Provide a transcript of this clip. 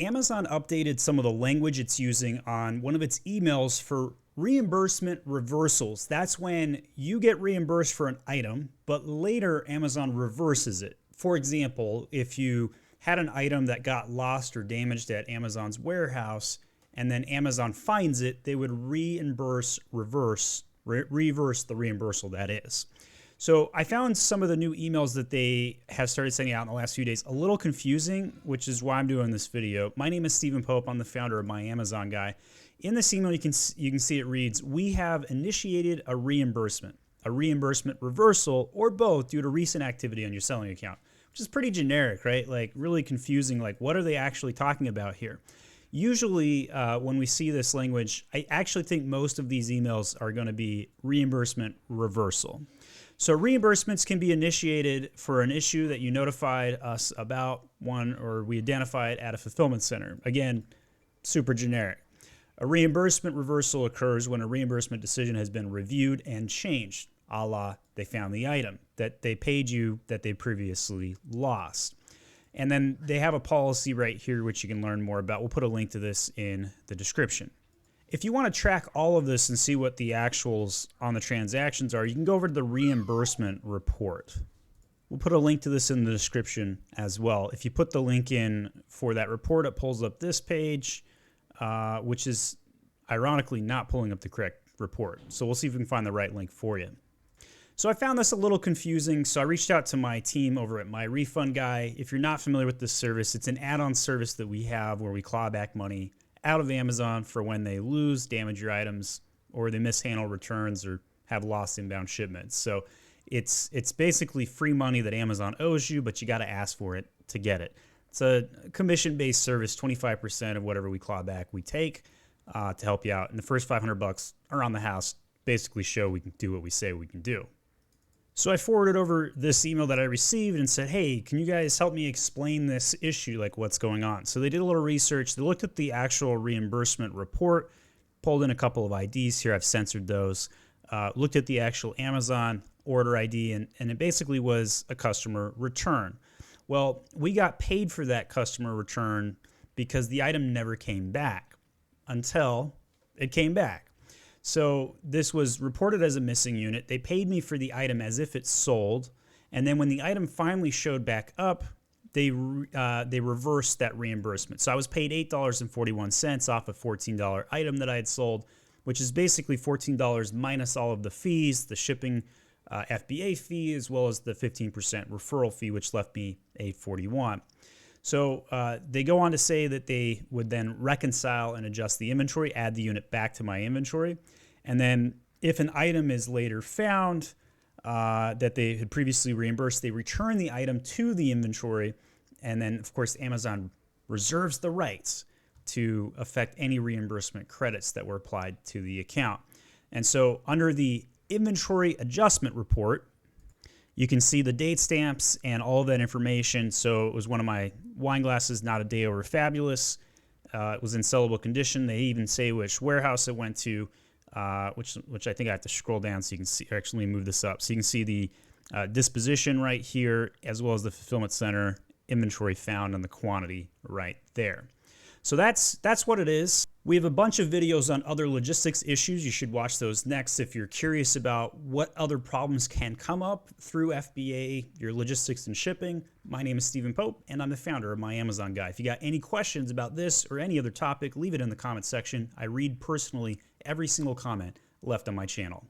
Amazon updated some of the language it's using on one of its emails for reimbursement reversals. That's when you get reimbursed for an item, but later Amazon reverses it. For example, if you had an item that got lost or damaged at Amazon's warehouse and then Amazon finds it, they would reverse the reimbursal, that is. So I found some of the new emails that they have started sending out in the last few days a little confusing, which is why I'm doing this video. My name is Stephen Pope. I'm the founder of My Amazon Guy. In this email, you can see it reads, "We have initiated a reimbursement reversal, or both due to recent activity on your selling account," which is pretty generic, right? Like really confusing. Like what are they actually talking about here? Usually when we see this language, I actually think most of these emails are going to be reimbursement reversal. So reimbursements can be initiated for an issue that you notified us about, or we identified at a fulfillment center. Again, super generic. A reimbursement reversal occurs when a reimbursement decision has been reviewed and changed, a la they found the item that they paid you that they previously lost. And then they have a policy right here, which you can learn more about. We'll put a link to this in the description. If you want to track all of this and see what the actuals on the transactions are, you can go over to the reimbursement report. We'll put a link to this in the description as well. If you put the link in for that report, it pulls up this page, which is ironically not pulling up the correct report. So we'll see if we can find the right link for you. So I found this a little confusing, so I reached out to my team over at My Refund Guy. If you're not familiar with this service, it's an add-on service that we have where we claw back money out of Amazon for when they lose, damage your items, or they mishandle returns or have lost inbound shipments. So it's basically free money that Amazon owes you, but you got to ask for it to get it. It's a commission-based service. 25% of whatever we claw back we take to help you out. And the first $500 around the house basically show we can do what we say we can do. So I forwarded over this email that I received and said, hey, can you guys help me explain this issue, like what's going on? So they did a little research. They looked at the actual reimbursement report, pulled in a couple of IDs here. I've censored those. Looked at the actual Amazon order ID, and it basically was a customer return. Well, we got paid for that customer return because the item never came back until it came back. So this was reported as a missing unit. They paid me for the item as if it sold. And then when the item finally showed back up, they reversed that reimbursement. So I was paid $8.41 off a $14 item that I had sold, which is basically $14 minus all of the fees, the shipping FBA fee, as well as the 15% referral fee, which left me $8.41. So they go on to say that they would then reconcile and adjust the inventory, add the unit back to my inventory. And then if an item is later found that they had previously reimbursed, they return the item to the inventory. And then, of course, Amazon reserves the rights to affect any reimbursement credits that were applied to the account. And so under the inventory adjustment report, you can see the date stamps and all of that information. So it was one of my wine glasses, not a day over fabulous. It was in sellable condition. They even say which warehouse it went to, which I think I have to scroll down so you can see. Actually, move this up so you can see the disposition right here, as well as the fulfillment center inventory found and the quantity right there. So that's what it is. We have a bunch of videos on other logistics issues. You should watch those next if you're curious about what other problems can come up through FBA, your logistics and shipping. My name is Stephen Pope, and I'm the founder of My Amazon Guy. If you got any questions about this or any other topic, leave it in the comment section. I read personally every single comment left on my channel.